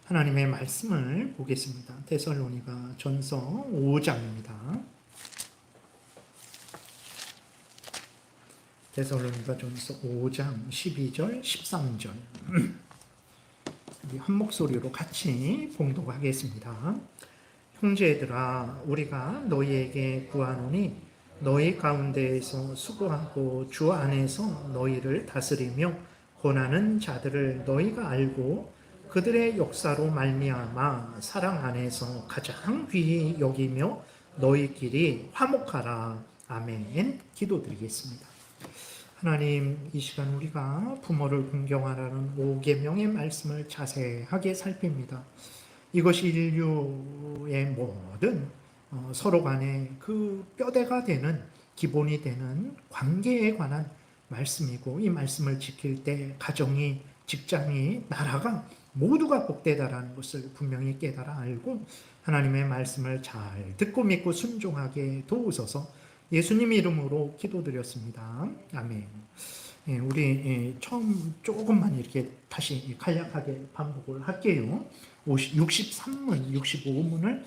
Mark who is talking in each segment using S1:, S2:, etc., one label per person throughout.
S1: 하나님의 말씀을 보겠습니다. 데살로니가 전서 5장입니다. 데살로니가 전서 5장 12절 13절 한 목소리로 같이 봉독하겠습니다. 형제들아, 우리가 너희에게 구하노니 너희 가운데에서 수고하고 주 안에서 너희를 다스리며 권하는 자들을 너희가 알고 그들의 역사로 말미암아 사랑 안에서 가장 귀히 여기며 너희끼리 화목하라. 아멘. 기도드리겠습니다. 하나님, 이 시간 우리가 부모를 공경하라는 5계명의 말씀을 자세하게 살핍니다. 이것이 인류의 모든 서로 간의 그 뼈대가 되는 기본이 되는 관계에 관한 말씀이고, 이 말씀을 지킬 때 가정이, 직장이, 나라가 모두가 복되다라는 것을 분명히 깨달아 알고 하나님의 말씀을 잘 듣고 믿고 순종하게 도우소서. 예수님 이름으로 기도드렸습니다. 아멘. 우리 처음 조금만 이렇게 다시 간략하게 반복을 할게요. 63문, 65문을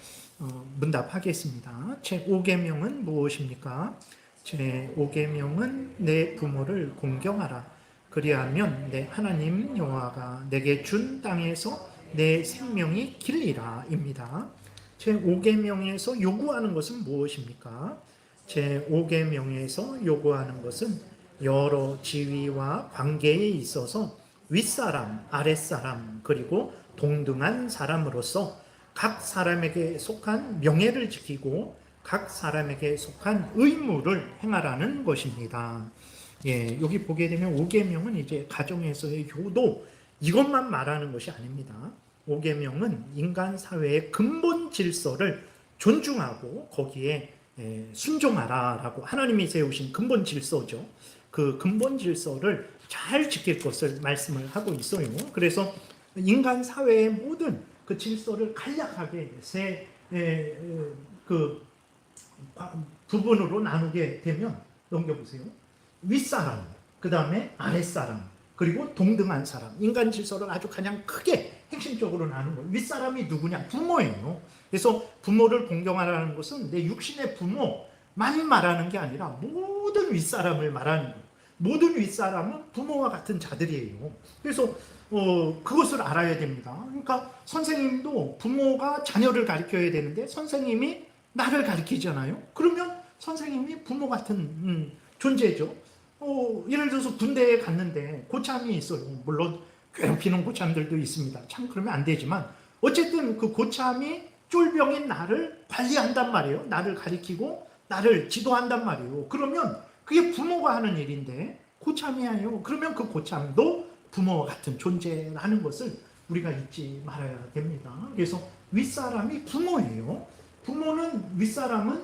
S1: 문답하겠습니다. 제5계명은 무엇입니까? 제5계명은 내 부모를 공경하라. 그리하면 내 하나님 여호와가 내게 준 땅에서 내 생명이 길리라 입니다. 제5계명에서 요구하는 것은 무엇입니까? 제5계명에서 요구하는 것은 여러 지위와 관계에 있어서 윗사람, 아랫사람, 그리고 동등한 사람으로서 각 사람에게 속한 명예를 지키고 각 사람에게 속한 의무를 행하라는 것입니다. 여기 보게 되면 5계명은 이제 가정에서의 효도, 이것만 말하는 것이 아닙니다. 5계명은 인간 사회의 근본 질서를 존중하고 거기에 순종하라라고 하나님이 세우신 근본 질서죠. 그 근본 질서를 잘 지킬 것을 말씀을 하고 있어요. 그래서 인간 사회의 모든 그 질서를 간략하게 그 부분으로 나누게 되면, 넘겨보세요. 윗사람, 그 다음에 아랫사람, 그리고 동등한 사람. 인간 질서를 아주 그냥 크게 핵심적으로 나누는 거예요. 윗사람이 누구냐? 부모예요. 그래서 부모를 공경하라는 것은 내 육신의 부모만 말하는 게 아니라 모든 윗사람을 말하는 거예요. 모든 윗사람은 부모와 같은 자들이에요. 그래서 그것을 알아야 됩니다. 그러니까 선생님도 부모가 자녀를 가르쳐야 되는데 선생님이 나를 가르치잖아요. 그러면 선생님이 부모 같은 존재죠. 예를 들어서 군대에 갔는데 고참이 있어요. 물론 괴롭히는 고참들도 있습니다. 참 그러면 안 되지만 어쨌든 그 고참이 쫄병인 나를 관리한단 말이에요. 나를 가리키고 나를 지도한단 말이에요. 그러면 그게 부모가 하는 일인데 고참이에요. 그러면 그 고참도 부모와 같은 존재라는 것을 우리가 잊지 말아야 됩니다. 그래서 윗사람이 부모예요. 윗사람은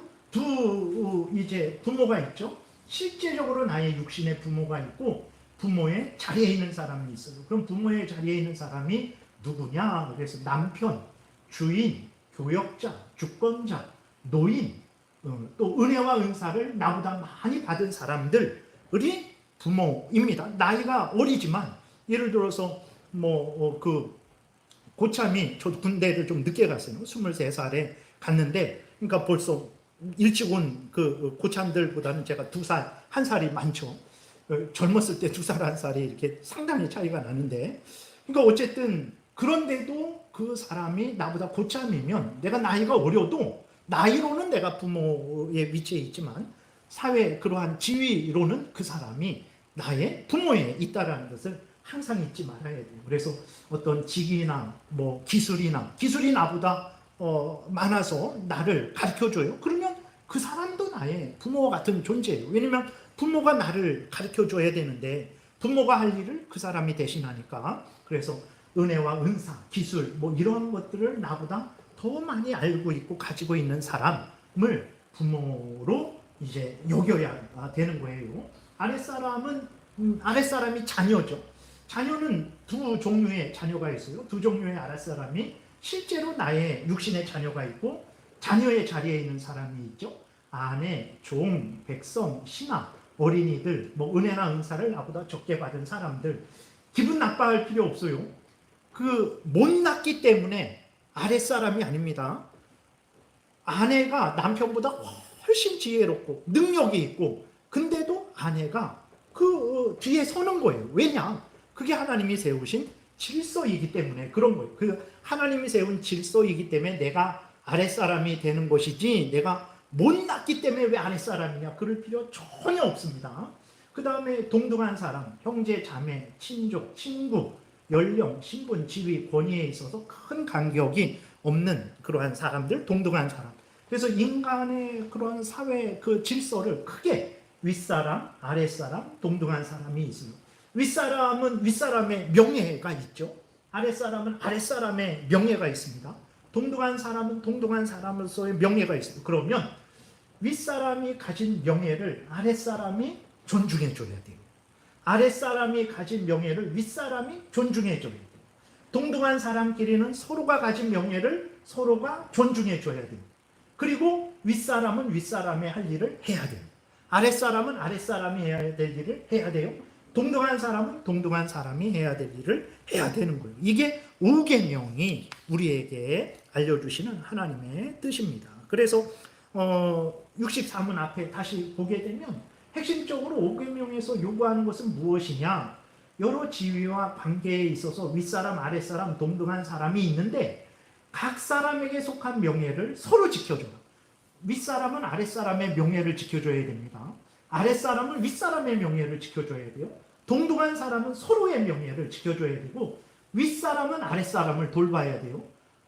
S1: 이제 부모가 있죠. 실제적으로 나의 육신의 부모가 있고 부모의 자리에 있는 사람이 있어요. 그럼 부모의 자리에 있는 사람이 누구냐? 그래서 남편, 주인, 교역자, 주권자, 노인, 또 은혜와 은사를 나보다 많이 받은 사람들이 부모입니다. 나이가 어리지만 예를 들어서 그 고참이, 저 군대를 좀 늦게 갔어요. 23살에 갔는데, 그러니까 벌써 일찍 온 그 고참들보다는 제가 2살, 1살이 많죠. 젊었을 때 2살, 1살이 이렇게 상당히 차이가 나는데, 그러니까 어쨌든 그런데도 그 사람이 나보다 고참이면 내가 나이가 어려도 나이로는 내가 부모의 위치에 있지만 사회 그러한 지위로는 그 사람이 나의 부모에 있다라는 것을 항상 잊지 말아야 돼요. 그래서 어떤 직위나 기술이 나보다 많아서 나를 가르쳐줘요. 그러면 그 사람도 나의 부모와 같은 존재예요. 왜냐면 부모가 나를 가르쳐줘야 되는데 부모가 할 일을 그 사람이 대신하니까. 그래서 은혜와 은사, 기술 이런 것들을 나보다 더 많이 알고 있고 가지고 있는 사람을 부모로 이제 여겨야 되는 거예요. 아랫사람이 자녀죠. 자녀는 두 종류의 자녀가 있어요. 두 종류의 아랫사람이 실제로 나의 육신의 자녀가 있고 자녀의 자리에 있는 사람이 있죠. 아내, 종, 백성, 신하, 어린이들, 은혜나 은사를 나보다 적게 받은 사람들. 기분 나빠할 필요 없어요. 그 못났기 때문에 아랫사람이 아닙니다. 아내가 남편보다 훨씬 지혜롭고 능력이 있고 근데도 아내가 그 뒤에 서는 거예요. 왜냐? 그게 하나님이 세우신 질서이기 때문에 그런 거예요. 그 하나님이 세운 질서이기 때문에 내가 아랫사람이 되는 것이지 내가 못났기 때문에 왜 아랫사람이냐 그럴 필요 전혀 없습니다. 그 다음에 동등한 사람, 형제, 자매, 친족, 친구, 연령, 신분, 지위, 권위에 있어서 큰 간격이 없는 그러한 사람들, 동등한 사람. 그래서 인간의 그러한 사회 그 질서를 크게 윗사람, 아랫사람, 동등한 사람이 있어요. 윗사람은 윗사람의 명예가 있죠. 아랫사람은 아랫사람의 명예가 있습니다. 동등한 사람은 동등한 사람으로서의 명예가 있어요. 그러면 윗사람이 가진 명예를 아랫사람이 존중해 줘야 돼요. 아랫사람이 가진 명예를 윗사람이 존중해 줘야 돼요. 동등한 사람끼리는 서로가 가진 명예를 서로가 존중해 줘야 돼요. 그리고 윗사람은 윗사람이 할 일을 해야 돼요. 아랫사람은 아랫사람이 해야 될 일을 해야 돼요. 동등한 사람은 동등한 사람이 해야 될 일을 해야 되는 거예요. 이게 오계명이 우리에게 알려주시는 하나님의 뜻입니다. 그래서 63문 앞에 다시 보게 되면 핵심적으로 오계명에서 요구하는 것은 무엇이냐? 여러 지위와 관계에 있어서 윗사람, 아랫사람, 동등한 사람이 있는데 각 사람에게 속한 명예를 서로 지켜줘라. 윗사람은 아랫사람의 명예를 지켜줘야 됩니다. 아랫사람은 윗사람의 명예를 지켜줘야 돼요. 동등한 사람은 서로의 명예를 지켜줘야 되고 윗사람은 아랫사람을 돌봐야 돼요.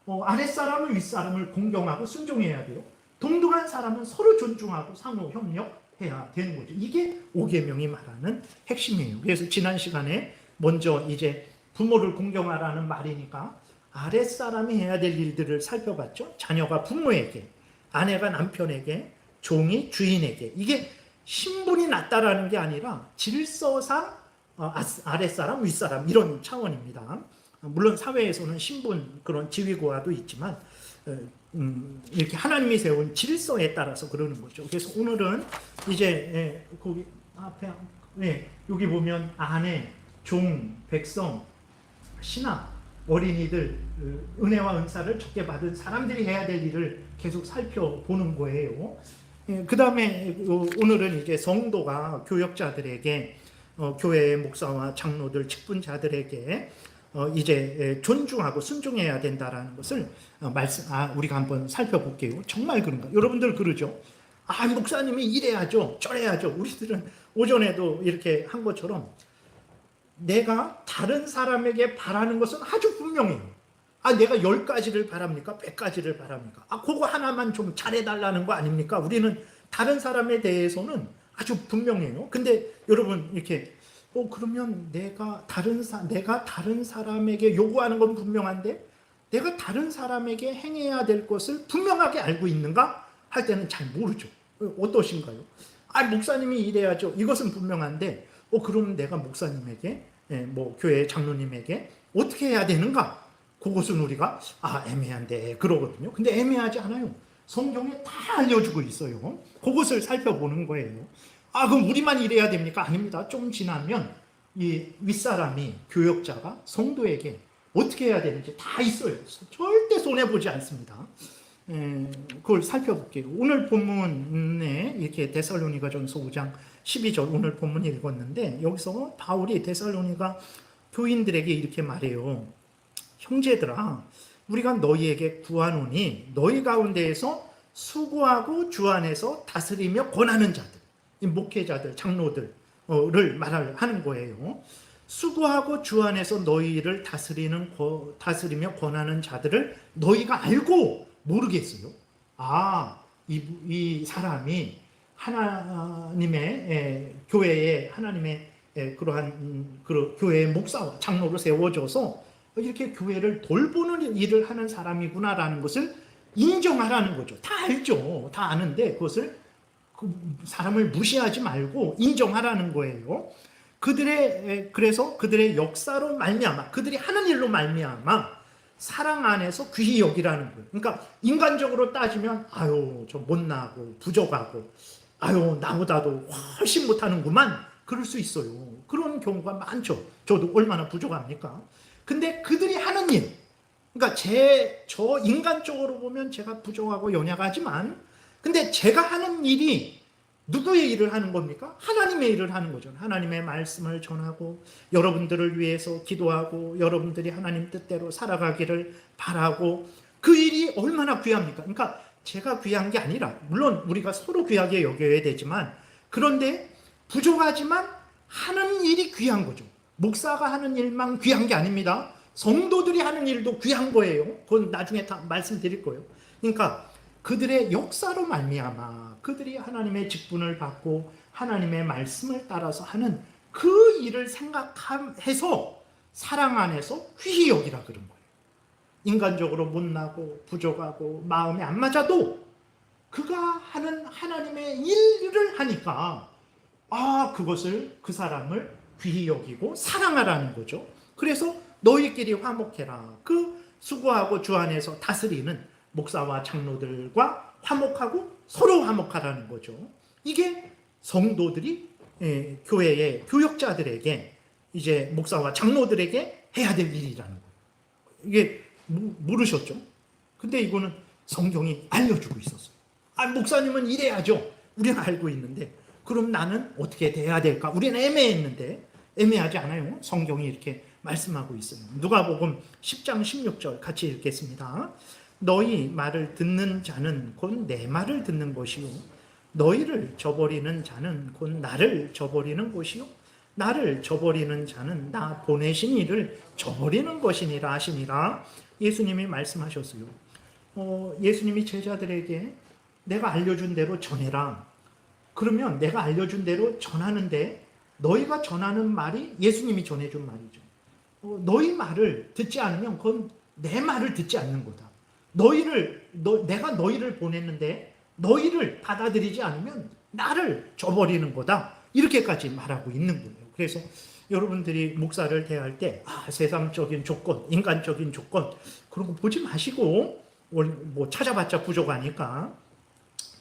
S1: 아랫사람은 윗사람을 공경하고 순종해야 돼요. 동등한 사람은 서로 존중하고 상호 협력해야 되는 거죠. 이게 오계명이 말하는 핵심이에요. 그래서 지난 시간에 먼저 이제 부모를 공경하라는 말이니까 아랫사람이 해야 될 일들을 살펴봤죠. 자녀가 부모에게, 아내가 남편에게, 종이 주인에게. 이게 신분이 낮다라는 게 아니라 질서상 아랫사람, 윗사람 이런 차원입니다. 물론 사회에서는 신분 그런 지위고하도 있지만 이렇게 하나님이 세운 질서에 따라서 그러는 거죠. 그래서 오늘은 이제 거기 앞에 여기 보면 아내, 종, 백성, 신하, 어린이들 은혜와 은사를 적게 받은 사람들이 해야 될 일을 계속 살펴보는 거예요. 그 다음에 오늘은 이제 성도가 교역자들에게 교회의 목사와 장로들, 직분자들에게 이제 존중하고 순종해야 된다라는 것을 우리가 한번 살펴볼게요. 정말 그런가? 여러분들 그러죠? 목사님이 이래야죠, 저래야죠. 우리들은 오전에도 이렇게 한 것처럼 내가 다른 사람에게 바라는 것은 아주 분명해요. 내가 10가지를 바랍니까? 100가지를 바랍니까? 그거 하나만 좀 잘해달라는 거 아닙니까? 우리는 다른 사람에 대해서는 아주 분명해요. 근데 여러분 이렇게 그러면 내가 다른 사람에게 요구하는 건 분명한데 내가 다른 사람에게 행해야 될 것을 분명하게 알고 있는가? 할 때는 잘 모르죠. 어떠신가요? 목사님이 이래야죠. 이것은 분명한데 그럼 내가 목사님에게 교회 장로님에게 어떻게 해야 되는가? 그것은 우리가 애매한데 그러거든요. 근데 애매하지 않아요. 성경에 다 알려주고 있어요. 그것을 살펴보는 거예요. 그럼 우리만 이래야 됩니까? 아닙니다. 좀 지나면 이 윗사람이 교역자가 성도에게 어떻게 해야 되는지 다 있어요. 절대 손해보지 않습니다. 그걸 살펴볼게요. 오늘 본문에 이렇게 데살로니가전서 5장 12절 오늘 본문 읽었는데 여기서 바울이 데살로니가 교인들에게 이렇게 말해요. 형제들아, 우리가 너희에게 구하노니 너희 가운데에서 수고하고 주 안에서 다스리며 권하는 자들, 목회자들, 장로들을 말하는 거예요. 수고하고 주 안에서 너희를 다스리며 권하는 자들을 너희가 알고 모르겠어요. 이 사람이 하나님의 교회에 하나님의 그러한 교회의 목사와 장로로 세워져서 이렇게 교회를 돌보는 일을 하는 사람이구나라는 것을 인정하라는 거죠. 다 알죠. 다 아는데 그것을 사람을 무시하지 말고 인정하라는 거예요. 그래서 그들의 역사로 말미암아, 그들이 하는 일로 말미암아 사랑 안에서 귀히 여기라는 거예요. 그러니까 인간적으로 따지면 저 못나고 부족하고 나보다도 훨씬 못하는구만 그럴 수 있어요. 그런 경우가 많죠. 저도 얼마나 부족합니까? 근데 그들이 하는 일, 그러니까 저 인간적으로 보면 제가 부족하고 연약하지만, 근데 제가 하는 일이 누구의 일을 하는 겁니까? 하나님의 일을 하는 거죠. 하나님의 말씀을 전하고 여러분들을 위해서 기도하고 여러분들이 하나님 뜻대로 살아가기를 바라고, 그 일이 얼마나 귀합니까? 그러니까 제가 귀한 게 아니라, 물론 우리가 서로 귀하게 여겨야 되지만, 그런데 부족하지만 하는 일이 귀한 거죠. 목사가 하는 일만 귀한 게 아닙니다. 성도들이 하는 일도 귀한 거예요. 그건 나중에 다 말씀드릴 거예요. 그러니까 그들의 역사로 말미암아 그들이 하나님의 직분을 받고 하나님의 말씀을 따라서 하는 그 일을 생각해서 사랑 안에서 귀히 여기라 그런 거예요. 인간적으로 못나고 부족하고 마음에 안 맞아도 그가 하는 하나님의 일을 하니까 그것을, 그 사람을 귀히 여기고 사랑하라는 거죠. 그래서 너희끼리 화목해라. 그 수고하고 주 안에서 다스리는 목사와 장로들과 화목하고 서로 화목하라는 거죠. 이게 성도들이 교회의 교역자들에게, 이제 목사와 장로들에게 해야 될 일이라는 거예요. 이게 모르셨죠? 근데 이거는 성경이 알려주고 있었어요. 목사님은 이래야죠. 우리는 알고 있는데 그럼 나는 어떻게 돼야 될까? 우리는 애매했는데 애매하지 않아요. 성경이 이렇게 말씀하고 있어요. 누가복음 10장 16절 같이 읽겠습니다. 너희 말을 듣는 자는 곧 내 말을 듣는 것이요 너희를 저버리는 자는 곧 나를 저버리는 것이요 나를 저버리는 자는 나 보내신 이를 저버리는 것이니라 하시니라. 예수님이 말씀하셨어요. 예수님이 제자들에게 내가 알려준 대로 전해라. 그러면 내가 알려준 대로 전하는데 너희가 전하는 말이 예수님이 전해준 말이죠. 너희 말을 듣지 않으면 그건 내 말을 듣지 않는 거다. 내가 너희를 보냈는데 너희를 받아들이지 않으면 나를 저버리는 거다. 이렇게까지 말하고 있는 거예요. 그래서 여러분들이 목사를 대할 때 세상적인 조건, 인간적인 조건 그런 거 보지 마시고, 뭐 찾아봤자 부족하니까,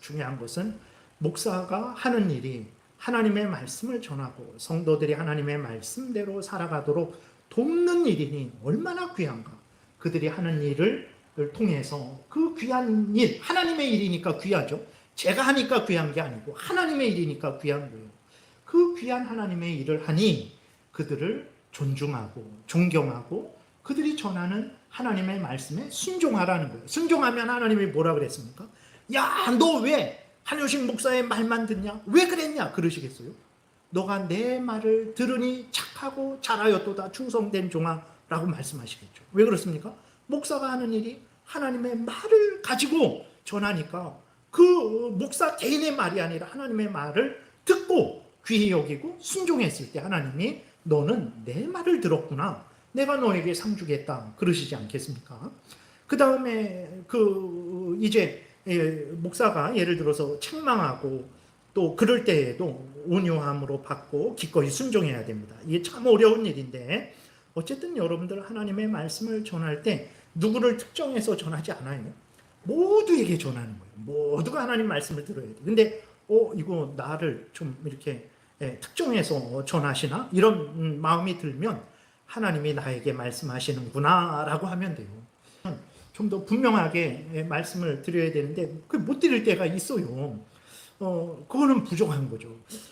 S1: 중요한 것은 목사가 하는 일이 하나님의 말씀을 전하고 성도들이 하나님의 말씀대로 살아가도록 돕는 일이니 얼마나 귀한가. 그들이 하는 일을 통해서 그 귀한 일, 하나님의 일이니까 귀하죠. 제가 하니까 귀한 게 아니고 하나님의 일이니까 귀한 거예요. 그 귀한 하나님의 일을 하니 그들을 존중하고 존경하고 그들이 전하는 하나님의 말씀에 순종하라는 거예요. 순종하면 하나님이 뭐라 그랬습니까? 야, 너 왜 한효식 목사의 말만 듣냐? 왜 그랬냐? 그러시겠어요? 너가 내 말을 들으니 착하고 잘하였도다 충성된 종아 라고 말씀하시겠죠. 왜 그렇습니까? 목사가 하는 일이 하나님의 말을 가지고 전하니까 그 목사 개인의 말이 아니라 하나님의 말을 듣고 귀히 여기고 순종했을 때 하나님이 너는 내 말을 들었구나. 내가 너에게 상 주겠다. 그러시지 않겠습니까? 그 다음에 이제 목사가 예를 들어서 책망하고 또 그럴 때에도 온유함으로 받고 기꺼이 순종해야 됩니다. 이게 참 어려운 일인데 어쨌든 여러분들 하나님의 말씀을 전할 때 누구를 특정해서 전하지 않아요. 모두에게 전하는 거예요. 모두가 하나님 말씀을 들어야 돼요. 근데 이거 나를 좀 이렇게 특정해서 전하시나? 이런 마음이 들면 하나님이 나에게 말씀하시는구나 라고 하면 돼요. 좀 더 분명하게 말씀을 드려야 되는데 못 드릴 때가 있어요. 그거는 부족한 거죠.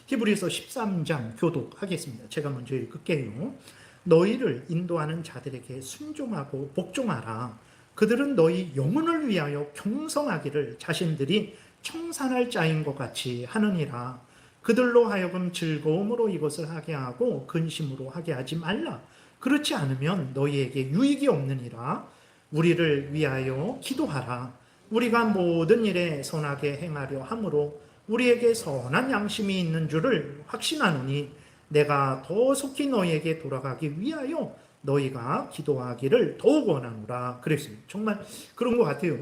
S1: 히브리서 13장 교독하겠습니다. 제가 먼저 읽을게요. 너희를 인도하는 자들에게 순종하고 복종하라. 그들은 너희 영혼을 위하여 경성하기를 자신들이 청산할 자인 것 같이 하느니라. 그들로 하여금 즐거움으로 이것을 하게 하고 근심으로 하게 하지 말라. 그렇지 않으면 너희에게 유익이 없느니라. 우리를 위하여 기도하라. 우리가 모든 일에 선하게 행하려 함으로 우리에게 선한 양심이 있는 줄을 확신하노니 내가 더 속히 너희에게 돌아가기 위하여 너희가 기도하기를 더욱 원하노라. 그랬어요. 정말 그런 것 같아요.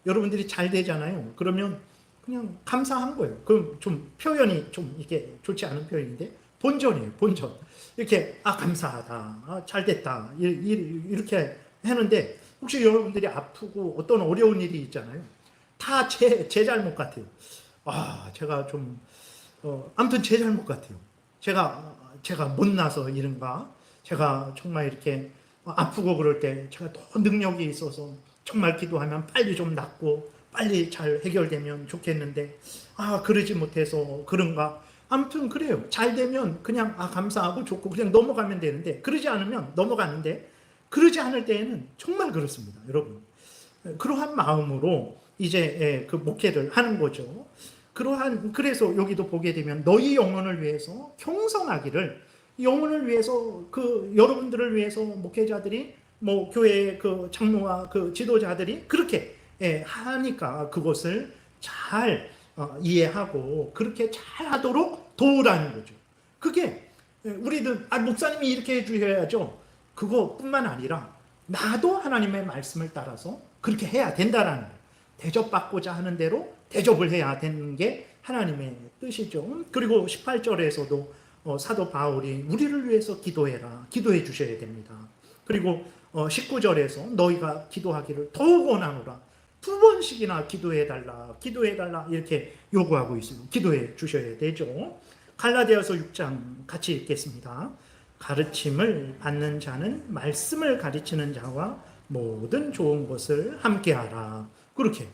S1: 여러분들이 잘 되잖아요. 그러면 그냥 감사한 거예요. 그럼 좀 표현이 좀 이게 좋지 않은 표현인데 본전이에요. 본전. 이렇게 감사하다. 잘 됐다. 이렇게 하는데 혹시 여러분들이 아프고 어떤 어려운 일이 있잖아요. 다 제 잘못 같아요. 제가 좀 아무튼 제 잘못 같아요. 제가 못나서 이런가? 제가 정말 이렇게 아프고 그럴 때 제가 더 능력이 있어서 정말 기도하면 빨리 좀 낫고 빨리 잘 해결되면 좋겠는데 그러지 못해서 그런가. 아무튼 그래요. 잘 되면 그냥 감사하고 좋고 그냥 넘어가면 되는데, 그러지 않으면 넘어가는데, 그러지 않을 때에는 정말 그렇습니다, 여러분. 그러한 마음으로 이제 그 목회를 하는 거죠. 그래서 여기도 보게 되면 너희 영혼을 위해서 경성하기를, 영혼을 위해서, 그 여러분들을 위해서 목회자들이, 뭐 교회의 그 장로와 그 지도자들이 그렇게 하니까 그것을 잘 이해하고 그렇게 잘 하도록 도우라는 거죠. 그게 우리들 목사님이 이렇게 해주셔야죠, 그거뿐만 아니라 나도 하나님의 말씀을 따라서 그렇게 해야 된다라는 거예요. 대접받고자 하는 대로 대접을 해야 되는 게 하나님의 뜻이죠. 그리고 18절에서도 사도 바울이 우리를 위해서 기도해라, 기도해 주셔야 됩니다. 그리고 19절에서 너희가 기도하기를 더욱 원하노라, 2번씩이나 기도해달라, 기도해달라 이렇게 요구하고 있습니다. 기도해 주셔야 되죠. 갈라디아서 6장 같이 읽겠습니다. 가르침을 받는 자는 말씀을 가르치는 자와 모든 좋은 것을 함께하라. 그렇게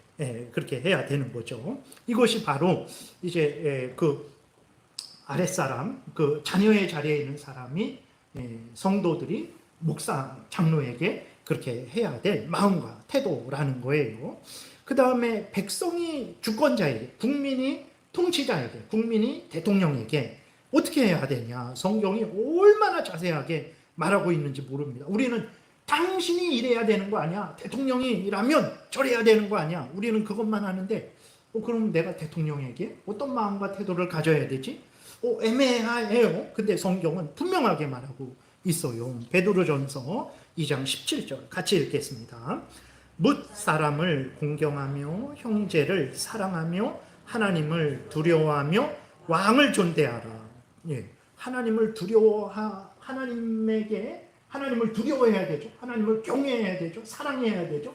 S1: 해야 되는 거죠. 이것이 바로 이제 그 아랫사람, 그 자녀의 자리에 있는 사람이 성도들이 목사, 장로에게 그렇게 해야 될 마음과 태도라는 거예요. 그 다음에 백성이 주권자에게, 국민이 통치자에게, 국민이 대통령에게 어떻게 해야 되냐, 성경이 얼마나 자세하게 말하고 있는지 모릅니다. 우리는 당신이 이래야 되는 거 아니야, 대통령이 이라면 저래야 되는 거 아니야, 우리는 그것만 하는데 그럼 내가 대통령에게 어떤 마음과 태도를 가져야 되지? 애매해요. 근데 성경은 분명하게 말하고 있어요. 베드로전서 2장 17절 같이 읽겠습니다. 뭇 사람을 공경하며 형제를 사랑하며 하나님을 두려워하며 왕을 존대하라. 하나님을 하나님을 두려워해야 되죠. 하나님을 경외해야 되죠. 사랑해야 되죠.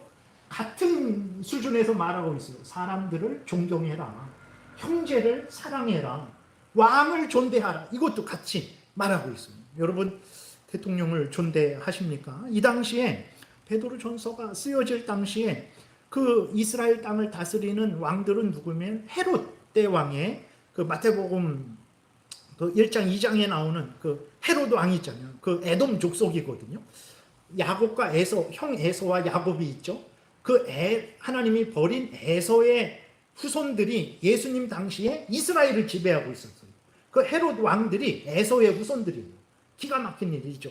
S1: 같은 수준에서 말하고 있어요. 사람들을 존경해라, 형제를 사랑해라, 왕을 존대하라. 이것도 같이 말하고 있습니다. 여러분, 대통령을 존대하십니까? 이 당시에 베드로전서가 쓰여질 당시에 그 이스라엘 땅을 다스리는 왕들은 누구면 헤롯 대왕의 그 마태복음 그 1장 2장에 나오는 그 헤롯 왕이 있잖아요. 그 에돔 족속이거든요. 야곱과 에서, 형 에서와 야곱이 있죠. 하나님이 버린 에서의 후손들이 예수님 당시에 이스라엘을 지배하고 있었어요. 그 헤롯 왕들이 에서의 후손들이에요. 기가 막힌 일이죠.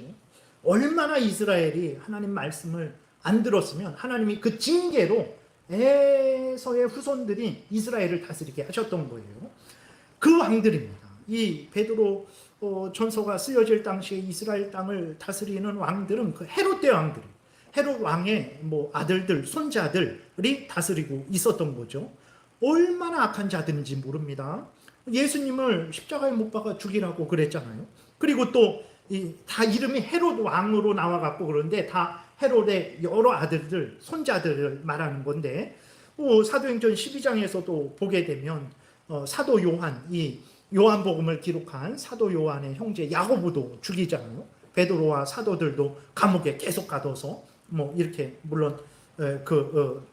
S1: 얼마나 이스라엘이 하나님 말씀을 안 들었으면 하나님이 그 징계로 에서의 후손들이 이스라엘을 다스리게 하셨던 거예요. 그 왕들입니다. 이 베드로 전서가 쓰여질 당시에 이스라엘 땅을 다스리는 왕들은 그 헤롯 대왕들이에요. 헤롯 왕의 아들들, 손자들이 다스리고 있었던 거죠. 얼마나 악한 자들인지 모릅니다. 예수님을 십자가에 못 박아 죽이라고 그랬잖아요. 그리고 또 다 이름이 헤롯 왕으로 나와갖고 그런데 다 헤롯의 여러 아들들, 손자들을 말하는 건데, 사도행전 12장에서도 보게 되면 사도 요한, 이 요한복음을 기록한 사도 요한의 형제 야고보도 죽이잖아요. 베드로와 사도들도 감옥에 계속 가둬서 이렇게, 물론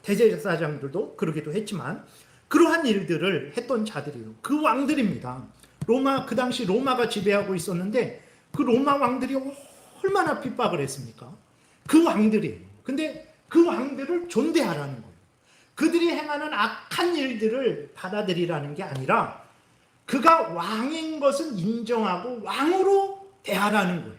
S1: 대제사장들도 그러기도 했지만 그러한 일들을 했던 자들이에요. 그 왕들입니다. 그 당시 로마가 지배하고 있었는데 그 로마 왕들이 얼마나 핍박을 했습니까? 그 왕들이에요. 근데 그 왕들을 존대하라는 거예요. 그들이 행하는 악한 일들을 받아들이라는 게 아니라 그가 왕인 것은 인정하고 왕으로 대하라는 거예요.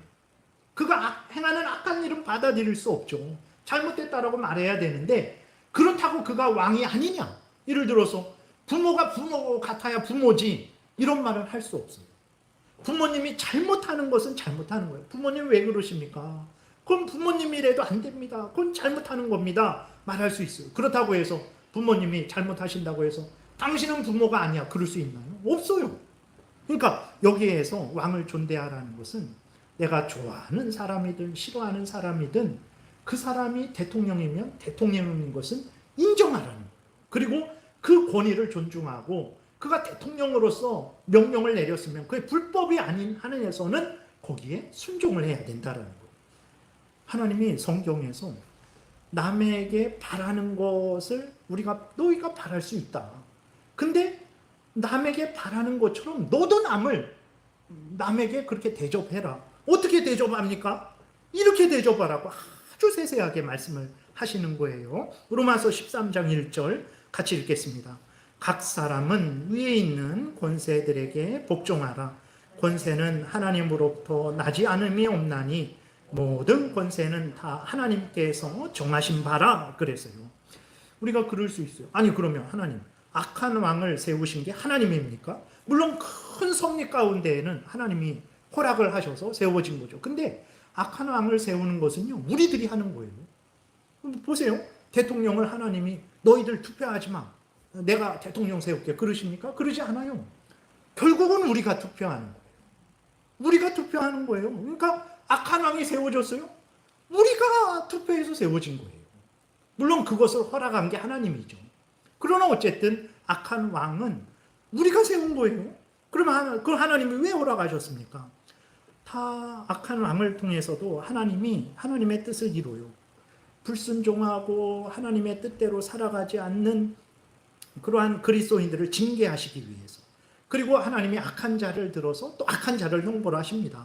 S1: 그가 행하는 악한 일은 받아들일 수 없죠. 잘못됐다라고 말해야 되는데, 그렇다고 그가 왕이 아니냐? 예를 들어서 부모가 부모 같아야 부모지, 이런 말을 할 수 없어요. 부모님이 잘못하는 것은 잘못하는 거예요. 부모님 왜 그러십니까? 그건 부모님이라도 안 됩니다. 그건 잘못하는 겁니다. 말할 수 있어요. 그렇다고 해서 부모님이 잘못하신다고 해서 당신은 부모가 아니야, 그럴 수 있나요? 없어요. 그러니까 여기에서 왕을 존대하라는 것은 내가 좋아하는 사람이든 싫어하는 사람이든 그 사람이 대통령이면 대통령인 것은 인정하라는 거예요. 그리고 그 권위를 존중하고 그가 대통령으로서 명령을 내렸으면 그게 불법이 아닌 한에서는 거기에 순종을 해야 된다라는 거예요. 하나님이 성경에서 남에게 바라는 것을 너희가 바랄 수 있다. 근데 남에게 바라는 것처럼 너도 남에게 그렇게 대접해라. 어떻게 대접합니까? 이렇게 대접하라고 아주 세세하게 말씀을 하시는 거예요. 로마서 13장 1절 같이 읽겠습니다. 각 사람은 위에 있는 권세들에게 복종하라. 권세는 하나님으로부터 나지 않음이 없나니 모든 권세는 다 하나님께서 정하신 바라 그랬어요. 우리가 그럴 수 있어요. 아니 그러면 하나님 악한 왕을 세우신 게 하나님입니까? 물론 큰 섭리 가운데에는 하나님이 허락을 하셔서 세워진 거죠. 근데 악한 왕을 세우는 것은요 우리들이 하는 거예요. 보세요. 대통령을 하나님이 너희들 투표하지 마. 내가 대통령 세울게. 그러십니까? 그러지 않아요. 결국은 우리가 투표하는 거예요. 우리가 투표하는 거예요. 그러니까 악한 왕이 세워졌어요. 우리가 투표해서 세워진 거예요. 물론 그것을 허락한 게 하나님이죠. 그러나 어쨌든 악한 왕은 우리가 세운 거예요. 그럼 그 하나님이 왜 허락하셨습니까? 다 악한 왕을 통해서도 하나님이 하나님의 뜻을 이루어요. 불순종하고 하나님의 뜻대로 살아가지 않는 그러한 그리스도인들을 징계하시기 위해서. 그리고 하나님이 악한 자를 들어서 또 악한 자를 형벌 하십니다.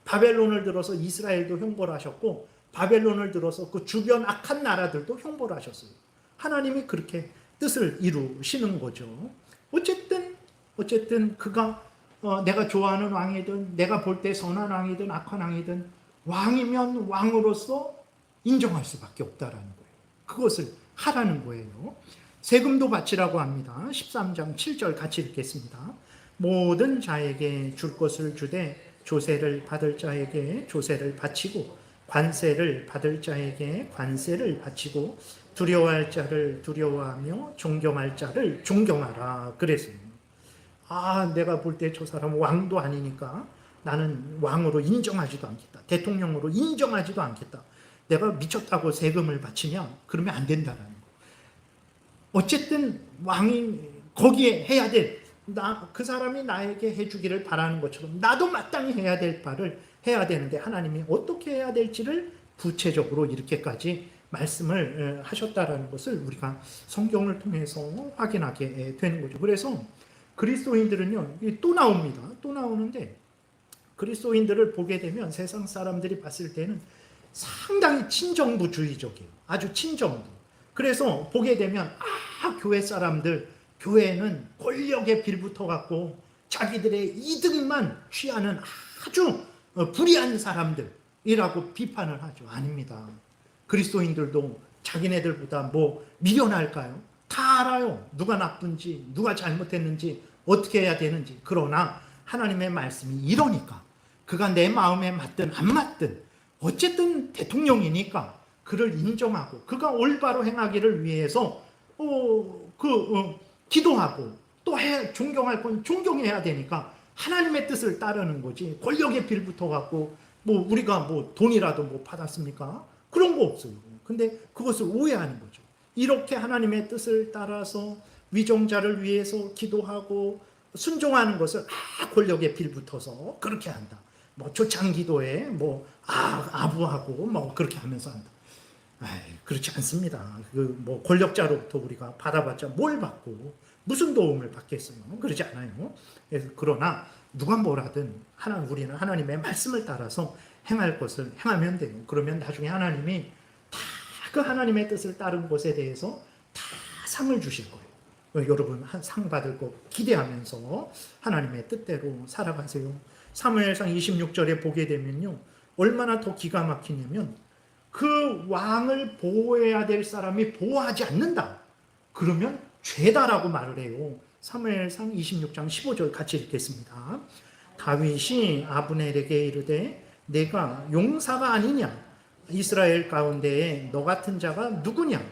S1: 바벨론을 들어서 이스라엘도 형벌 하셨고 바벨론을 들어서 그 주변 악한 나라들도 형벌 하셨어요. 하나님이 그렇게 뜻을 이루시는 거죠. 어쨌든 그가 내가 좋아하는 왕이든 내가 볼 때 선한 왕이든 악한 왕이든 왕이면 왕으로서 인정할 수밖에 없다라는 거예요. 그것을 하라는 거예요. 세금도 바치라고 합니다. 13장 7절 같이 읽겠습니다. 모든 자에게 줄 것을 주되 조세를 받을 자에게 조세를 바치고 관세를 받을 자에게 관세를 바치고 두려워할 자를 두려워하며 존경할 자를 존경하라 그랬어요. 내가 볼 때 저 사람은 왕도 아니니까 나는 왕으로 인정하지도 않겠다. 대통령으로 인정하지도 않겠다. 내가 미쳤다고 세금을 바치면 그러면 안 된다는 거. 어쨌든 왕이 거기에 해야 될 그 사람이 나에게 해주기를 바라는 것처럼 나도 마땅히 해야 될 바를 해야 되는데 하나님이 어떻게 해야 될지를 구체적으로 이렇게까지 말씀을 하셨다라는 것을 우리가 성경을 통해서 확인하게 되는 거죠. 그래서 그리스도인들은요 또 나옵니다. 또 나오는데 그리스도인들을 보게 되면 세상 사람들이 봤을 때는 상당히 친정부주의적이에요. 아주 친정부. 그래서 보게 되면 교회 사람들 교회는 권력에 빌붙어 갖고 자기들의 이득만 취하는 아주 불의한 사람들이라고 비판을 하죠. 아닙니다. 그리스도인들도 자기네들보다 미련할까요? 다 알아요. 누가 나쁜지 누가 잘못했는지 어떻게 해야 되는지. 그러나 하나님의 말씀이 이러니까 그가 내 마음에 맞든 안 맞든 어쨌든 대통령이니까 그를 인정하고 그가 올바로 행하기를 위해서 기도하고 또 존경할 건 존경해야 되니까 하나님의 뜻을 따르는 거지. 권력에 빌붙어 갖고 우리가 돈이라도 받았습니까? 그런 거 없어요. 근데 그것을 오해하는 거죠. 이렇게 하나님의 뜻을 따라서 위정자를 위해서 기도하고 순종하는 것을 권력에 빌붙어서 그렇게 한다. 초창기도에 아부하고 그렇게 하면서 한다. 그렇지 않습니다. 권력자로부터 우리가 받아봤자 뭘 받고 무슨 도움을 받겠어요? 그러지 않아요. 그러나 누가 뭐라든 우리는 하나님의 말씀을 따라서 행할 것을 행하면 돼요. 그러면 나중에 하나님이 다 그 하나님의 뜻을 따른 것에 대해서 다 상을 주실 거예요. 여러분 상 받을 거 기대하면서 하나님의 뜻대로 살아가세요. 사무엘상 26절에 보게 되면요. 얼마나 더 기가 막히냐면 그 왕을 보호해야 될 사람이 보호하지 않는다. 그러면 죄다라고 말을 해요. 사무엘상 26장 15절 같이 읽겠습니다. 다윗이 아브넬에게 이르되 내가 용사가 아니냐? 이스라엘 가운데에 너 같은 자가 누구냐?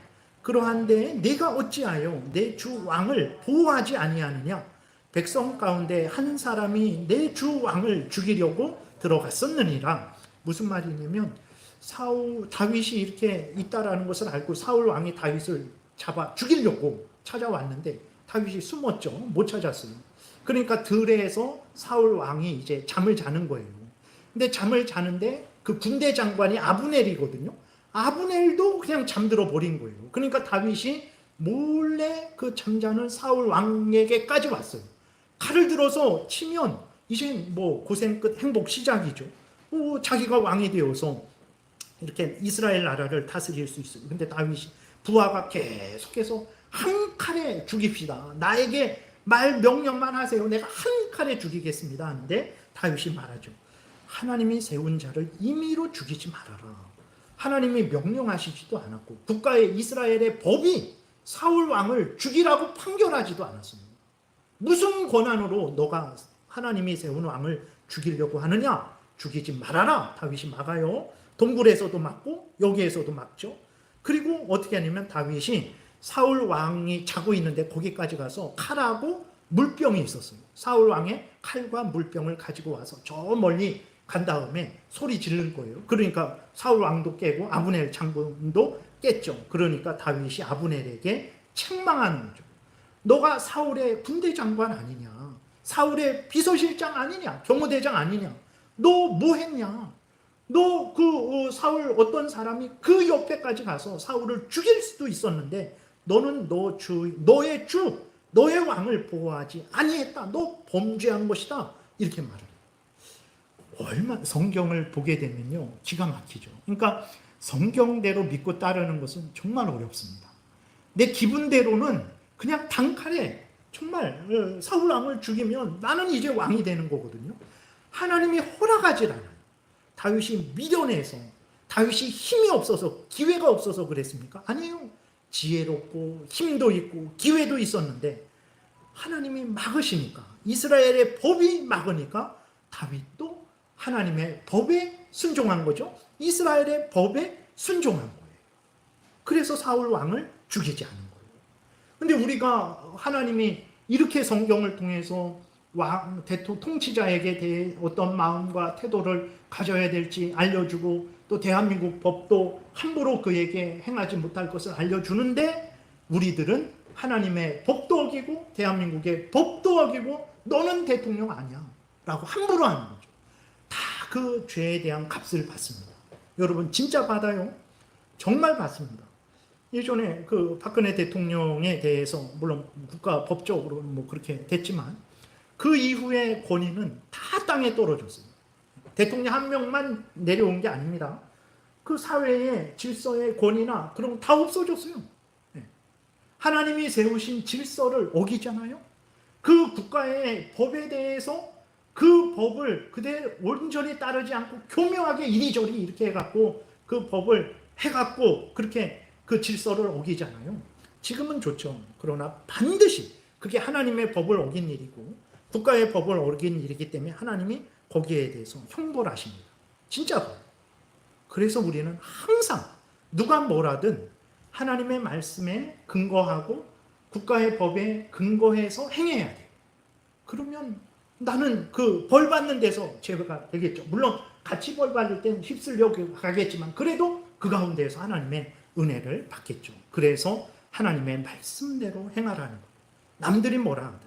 S1: 그러한데 내가 어찌하여 내 주 왕을 보호하지 아니하느냐? 백성 가운데 한 사람이 내 주 왕을 죽이려고 들어갔었느니라. 무슨 말이냐면 다윗이 이렇게 있다라는 것을 알고 사울 왕이 다윗을 잡아 죽이려고 찾아왔는데 다윗이 숨었죠. 못 찾았어요. 그러니까 들에서 사울 왕이 이제 잠을 자는 거예요. 근데 잠을 자는데 그 군대 장관이 아브넬이거든요. 아브넬도 그냥 잠들어 버린 거예요. 그러니까 다윗이 몰래 그 잠자는 사울 왕에게까지 왔어요. 칼을 들어서 치면 이제 뭐 고생 끝 행복 시작이죠. 자기가 왕이 되어서 이렇게 이스라엘 나라를 다스릴 수 있어요. 근데 다윗이 부하가 계속해서 한 칼에 죽입시다. 나에게 말 명령만 하세요. 내가 한 칼에 죽이겠습니다. 하는데 다윗이 말하죠. 하나님이 세운 자를 임의로 죽이지 말아라. 하나님이 명령하시지도 않았고 국가의 이스라엘의 법이 사울 왕을 죽이라고 판결하지도 않았습니다. 무슨 권한으로 너가 하나님이 세운 왕을 죽이려고 하느냐? 죽이지 말아라. 다윗이 막아요. 동굴에서도 막고 여기에서도 막죠. 그리고 어떻게 하냐면 다윗이 사울 왕이 자고 있는데 거기까지 가서 칼하고 물병이 있었어요. 사울 왕의 칼과 물병을 가지고 와서 저 멀리 간 다음에 소리 지른 거예요. 그러니까 사울 왕도 깨고 아브넬 장군도 깼죠. 그러니까 다윗이 아브넬에게 책망하는 거죠. 너가 사울의 군대 장관 아니냐? 사울의 비서실장 아니냐? 경호대장 아니냐? 너 뭐 했냐? 너 사울 어떤 사람이 그 옆에까지 가서 사울을 죽일 수도 있었는데 너는 너의 너의 왕을 보호하지 아니했다. 너 범죄한 것이다. 이렇게 말해요. 얼마 성경을 보게 되면요 기가 막히죠. 그러니까 성경대로 믿고 따르는 것은 정말 어렵습니다. 내 기분대로는 그냥 단칼에 정말 사울 왕을 죽이면 나는 이제 왕이 되는 거거든요. 하나님이 허락하지 않아요. 다윗이 미련해서 다윗이 힘이 없어서 기회가 없어서 그랬습니까? 아니에요. 지혜롭고 힘도 있고 기회도 있었는데 하나님이 막으시니까 이스라엘의 법이 막으니까 다윗도 하나님의 법에 순종한 거죠. 이스라엘의 법에 순종한 거예요. 그래서 사울 왕을 죽이지 않은 거예요. 근데 우리가 하나님이 이렇게 성경을 통해서 왕, 통치자에게 대해 어떤 마음과 태도를 가져야 될지 알려주고 또 대한민국 법도 함부로 그에게 행하지 못할 것을 알려주는데 우리들은 하나님의 법도 어기고 대한민국의 법도 어기고 너는 대통령 아니야 라고 함부로 하는 거죠. 다 그 죄에 대한 값을 받습니다. 여러분 진짜 받아요. 정말 받습니다. 예전에 그 박근혜 대통령에 대해서 물론 국가 법적으로 뭐 그렇게 됐지만 그 이후의 권위는 다 땅에 떨어졌어요. 대통령 한 명만 내려온 게 아닙니다. 그 사회의 질서의 권위나 그런 거 다 없어졌어요. 하나님이 세우신 질서를 어기잖아요. 그 국가의 법에 대해서 그 법을 그대로 온전히 따르지 않고 교묘하게 이리저리 이렇게 해갖고 그 법을 해갖고 그렇게 그 질서를 어기잖아요. 지금은 좋죠. 그러나 반드시 그게 하나님의 법을 어긴 일이고 국가의 법을 어긴 일이기 때문에 하나님이 거기에 대해서 형벌 하십니다. 진짜로. 그래서 우리는 항상 누가 뭐라든 하나님의 말씀에 근거하고 국가의 법에 근거해서 행해야 돼요. 그러면 나는 그 벌 받는 데서 죄가 되겠죠. 물론 같이 벌 받을 땐 휩쓸려 가겠지만 그래도 그 가운데에서 하나님의 은혜를 받겠죠. 그래서 하나님의 말씀대로 행하라는 거예요. 남들이 뭐라 하든.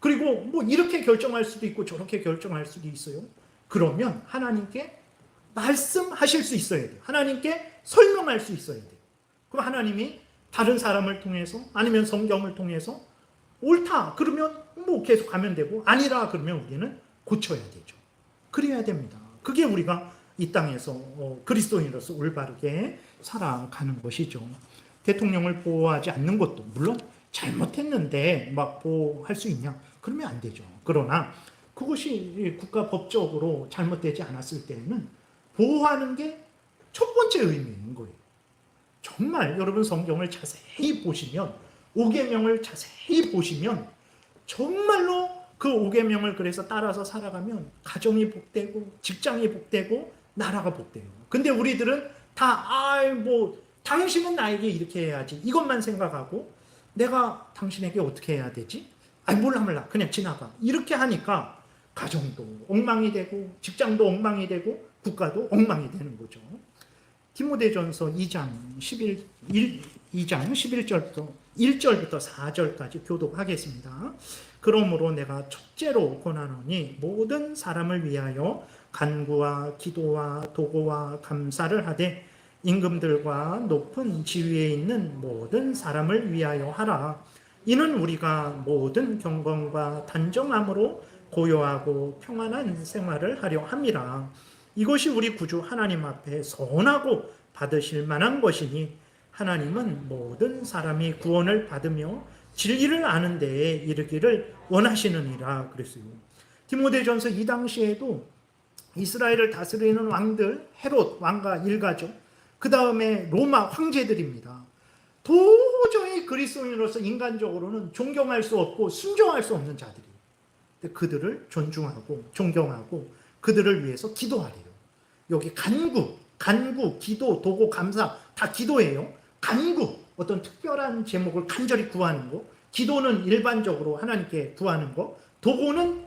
S1: 그리고 뭐 이렇게 결정할 수도 있고 저렇게 결정할 수도 있어요. 그러면 하나님께 말씀하실 수 있어야 돼요. 하나님께 설명할 수 있어야 돼요. 그럼 하나님이 다른 사람을 통해서 아니면 성경을 통해서 옳다 그러면 뭐 계속 가면 되고 아니라 그러면 우리는 고쳐야 되죠. 그래야 됩니다. 그게 우리가 이 땅에서 그리스도인으로서 올바르게 살아가는 것이죠. 대통령을 보호하지 않는 것도 물론 잘못했는데 막 보호할 수 있냐? 그러면 안 되죠. 그러나 그것이 국가 법적으로 잘못되지 않았을 때는 보호하는 게 첫 번째 의미인 거예요. 정말 여러분 성경을 자세히 보시면 5계명을 자세히 보시면 정말로 그 5계명을 그래서 따라서 살아가면 가정이 복되고 직장이 복되고 나라가 복돼요. 근데 우리들은 다 당신은 나에게 이렇게 해야지 이것만 생각하고 내가 당신에게 어떻게 해야 되지? 몰라 그냥 지나가 이렇게 하니까 가정도 엉망이 되고 직장도 엉망이 되고 국가도 엉망이 되는 거죠. 디모데전서 2장 11절부터 1절부터 4절까지 교독하겠습니다. 그러므로 내가 첫째로 권하노니 모든 사람을 위하여 간구와 기도와 도고와 감사를 하되 임금들과 높은 지위에 있는 모든 사람을 위하여 하라. 이는 우리가 모든 경건과 단정함으로 고요하고 평안한 생활을 하려 함이라. 이것이 우리 구주 하나님 앞에 선하고 받으실 만한 것이니 하나님은 모든 사람이 구원을 받으며 진리를 아는 데에 이르기를 원하시느니라 그랬어요. 디모데전서 이 당시에도 이스라엘을 다스리는 왕들, 헤롯 왕과 일가죠. 그 다음에 로마 황제들입니다. 도저히 그리스도인으로서 인간적으로는 존경할 수 없고 순종할 수 없는 자들이에요. 그들을 존중하고 존경하고 그들을 위해서 기도하래요. 여기 간구, 기도, 도고, 감사 다 기도예요. 간구, 어떤 특별한 제목을 간절히 구하는 거. 기도는 일반적으로 하나님께 구하는 거. 도고는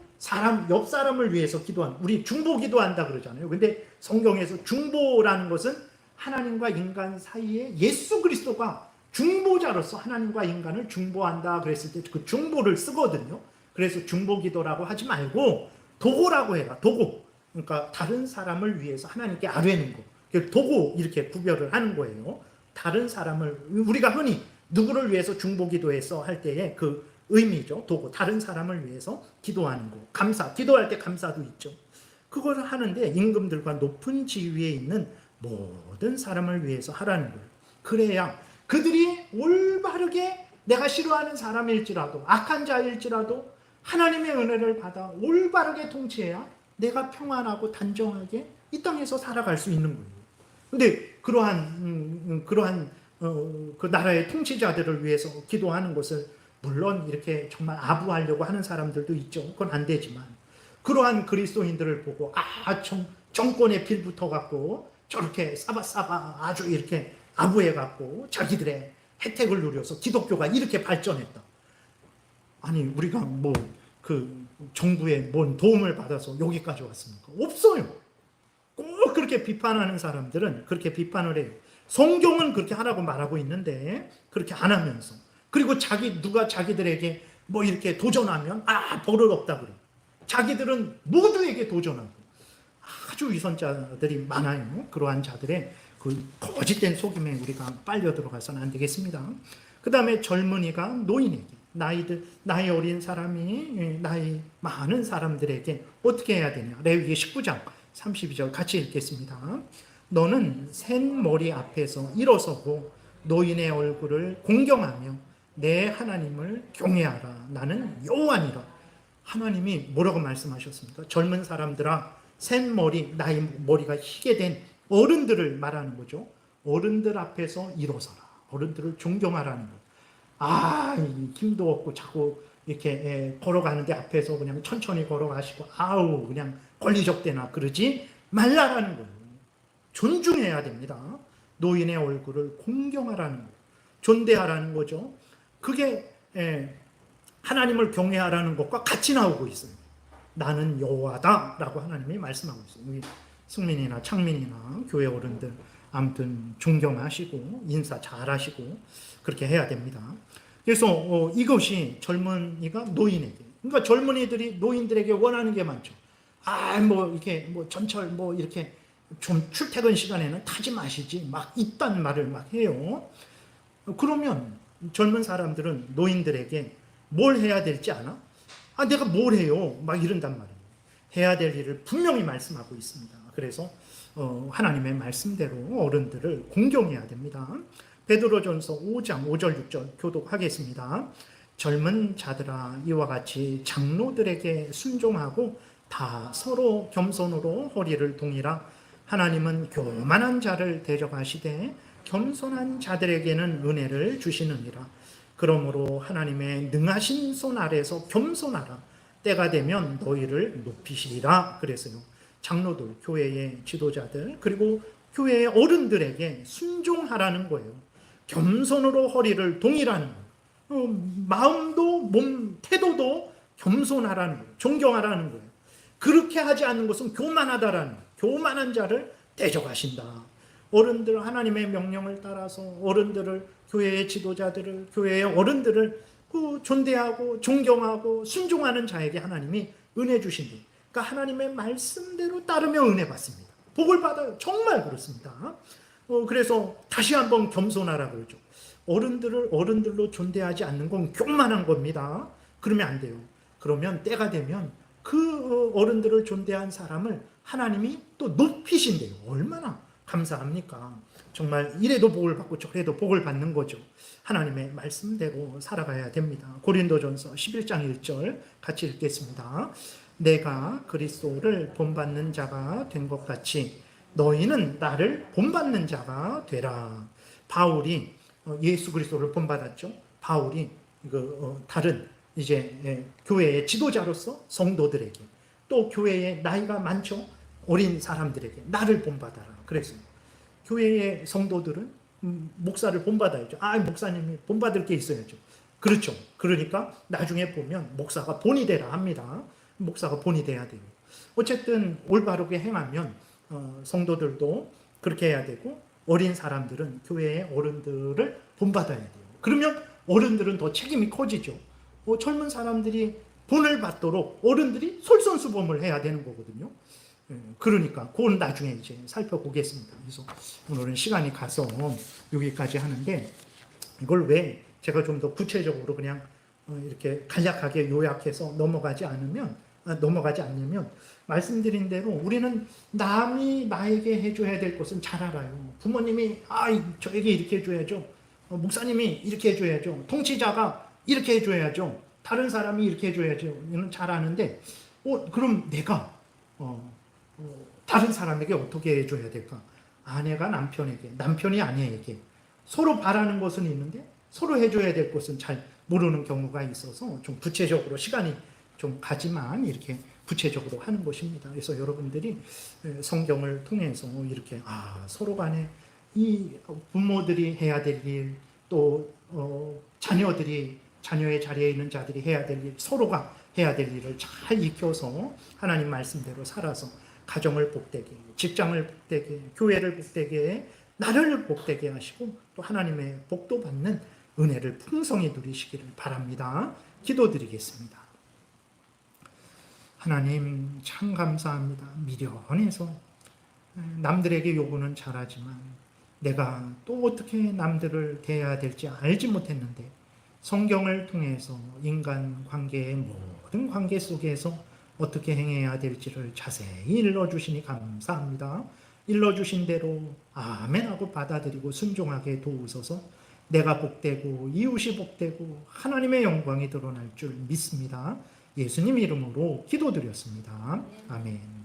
S1: 옆 사람을 위해서 기도하는, 우리 중보 기도한다 그러잖아요. 근데 성경에서 중보라는 것은 하나님과 인간 사이에 예수 그리스도가 중보자로서 하나님과 인간을 중보한다 그랬을 때 그 중보를 쓰거든요. 그래서 중보 기도라고 하지 말고 도고라고 해라. 도고. 그러니까 다른 사람을 위해서 하나님께 아뢰는 거. 도고 이렇게 구별을 하는 거예요. 다른 사람을, 우리가 흔히 누구를 위해서 중보 기도해서 할 때의 그 의미죠. 도고, 다른 사람을 위해서 기도하는 거. 감사, 기도할 때 감사도 있죠. 그걸 하는데 임금들과 높은 지위에 있는 모든 사람을 위해서 하라는 거예요. 그래야 그들이 올바르게, 내가 싫어하는 사람일지라도 악한 자일지라도 하나님의 은혜를 받아 올바르게 통치해야 내가 평안하고 단정하게 이 땅에서 살아갈 수 있는 거예요. 근데 그러한 그 나라의 통치자들을 위해서 기도하는 것을 물론 이렇게 정말 아부하려고 하는 사람들도 있죠. 그건 안 되지만 그러한 그리스도인들을 보고 정권에 빌붙어 갖고 저렇게 싸바싸바 아주 이렇게 아부해 갖고 자기들의 혜택을 누려서 기독교가 이렇게 발전했다. 아니 우리가 뭐 그 정부의 뭔 도움을 받아서 여기까지 왔습니까? 없어요. 꼭 그렇게 비판하는 사람들은 그렇게 비판을 해요. 성경은 그렇게 하라고 말하고 있는데 그렇게 안 하면서, 그리고 누가 자기들에게 뭐 이렇게 도전하면 버릇 없다 그래요. 자기들은 모두에게 도전하고. 아주 위선자들이 많아요. 그러한 자들의 그 거짓된 속임에 우리가 빨려 들어가서는 안 되겠습니다. 그 다음에 젊은이가 노인에게, 나이 어린 사람이 나이 많은 사람들에게 어떻게 해야 되냐. 레위기 19장 32절 같이 읽겠습니다. 너는 센 머리 앞에서 일어서고 노인의 얼굴을 공경하며 내 하나님을 경외하라. 나는 여호와니라. 하나님이 뭐라고 말씀하셨습니까? 젊은 사람들아, 센 머리, 나이 머리가 희게 된 어른들을 말하는 거죠. 어른들 앞에서 일어서라. 어른들을 존경하라는 거. 힘도 없고 자꾸 이렇게 걸어가는데 앞에서 그냥 천천히 걸어가시고 그냥 권리적대나 그러지 말라라는 거예요. 존중해야 됩니다. 노인의 얼굴을 공경하라는 거예요. 존대하라는 거죠. 그게 하나님을 경외하라는 것과 같이 나오고 있어요. 나는 여호와다 라고 하나님이 말씀하고 있어요. 우리 승민이나 창민이나 교회 어른들 아무튼 존경하시고 인사 잘하시고 그렇게 해야 됩니다. 그래서 이것이 젊은이가 노인에게, 그러니까 젊은이들이 노인들에게 원하는 게 많죠. 이렇게 전철 이렇게 좀 출퇴근 시간에는 타지 마시지 막 이딴 말을 막 해요. 그러면 젊은 사람들은 노인들에게 뭘 해야 될지 아나? 내가 뭘 해요? 막 이런단 말이에요. 해야 될 일을 분명히 말씀하고 있습니다. 그래서 하나님의 말씀대로 어른들을 공경해야 됩니다. 베드로전서 5장 5절 6절 교독하겠습니다. 젊은 자들아, 이와 같이 장로들에게 순종하고 다 서로 겸손으로 허리를 동이라. 하나님은 교만한 자를 대적하시되 겸손한 자들에게는 은혜를 주시느니라. 그러므로 하나님의 능하신 손 아래서 겸손하라. 때가 되면 너희를 높이시리라 그랬어요. 장로들, 교회의 지도자들, 그리고 교회의 어른들에게 순종하라는 거예요. 겸손으로 허리를 동이라는 거예요. 마음도 몸 태도도 겸손하라는 거예요. 존경하라는 거예요. 그렇게 하지 않는 것은 교만하다라는 거예요. 교만한 자를 대적하신다. 어른들, 하나님의 명령을 따라서 어른들을, 교회의 지도자들을, 교회의 어른들을 존대하고 존경하고 순종하는 자에게 하나님이 은혜 주신대. 그러니까 하나님의 말씀대로 따르며 은혜 받습니다. 복을 받아요. 정말 그렇습니다. 그래서 다시 한번 겸손하라 그러죠. 어른들을 어른들로 존대하지 않는 건 교만한 겁니다. 그러면 안 돼요. 그러면 때가 되면 그 어른들을 존대한 사람을 하나님이 또 높이신대요. 얼마나 감사합니까? 정말 이래도 복을 받고 저래도 복을 받는 거죠. 하나님의 말씀대로 살아가야 됩니다. 고린도전서 11장 1절 같이 읽겠습니다. 내가 그리스도를 본받는 자가 된 것 같이 너희는 나를 본받는 자가 되라. 바울이 예수 그리스도를 본받았죠. 바울이 다른 이제 교회의 지도자로서 성도들에게, 또 교회에 나이가 많죠, 어린 사람들에게 나를 본받아라 그랬어요. 교회의 성도들은 목사를 본받아야죠. 목사님이 본받을 게 있어야죠. 그렇죠. 그러니까 나중에 보면 목사가 본이 되라 합니다. 목사가 본이 돼야 돼요. 어쨌든 올바르게 행하면 성도들도 그렇게 해야 되고, 어린 사람들은 교회의 어른들을 본받아야 돼요. 그러면 어른들은 더 책임이 커지죠. 젊은 사람들이 본을 받도록 어른들이 솔선수범을 해야 되는 거거든요. 그러니까 그건 나중에 이제 살펴보겠습니다. 그래서 오늘은 시간이 가서 여기까지 하는데, 이걸 왜 제가 좀 더 구체적으로 그냥 이렇게 간략하게 요약해서 넘어가지 않으면 말씀드린 대로 우리는 남이 나에게 해줘야 될 것은 잘 알아요. 부모님이 저에게 이렇게 해줘야죠. 목사님이 이렇게 해줘야죠. 통치자가 이렇게 해줘야죠. 다른 사람이 이렇게 해줘야죠. 이는 잘 아는데 그럼 내가 다른 사람에게 어떻게 해줘야 될까? 아내가 남편에게, 남편이 아내에게 서로 바라는 것은 있는데 서로 해줘야 될 것은 잘 모르는 경우가 있어서 좀 구체적으로 시간이 좀 가지만 이렇게 구체적으로 하는 것입니다. 그래서 여러분들이 성경을 통해서 이렇게 서로 간에 이 부모들이 해야 될 일, 또 자녀의 자리에 있는 자들이 해야 될 일, 서로가 해야 될 일을 잘 익혀서 하나님 말씀대로 살아서 가정을 복되게, 직장을 복되게, 교회를 복되게, 나라를 복되게 하시고 또 하나님의 복도 받는 은혜를 풍성히 누리시기를 바랍니다. 기도드리겠습니다. 하나님 참 감사합니다. 미련해서 남들에게 요구는 잘하지만 내가 또 어떻게 남들을 대해야 될지 알지 못했는데, 성경을 통해서 인간 관계의 모든 관계 속에서 어떻게 행해야 될지를 자세히 일러주시니 감사합니다. 일러주신 대로 아멘하고 받아들이고 순종하게 도우소서. 내가 복되고 이웃이 복되고 하나님의 영광이 드러날 줄 믿습니다. 예수님 이름으로 기도드렸습니다. 아멘.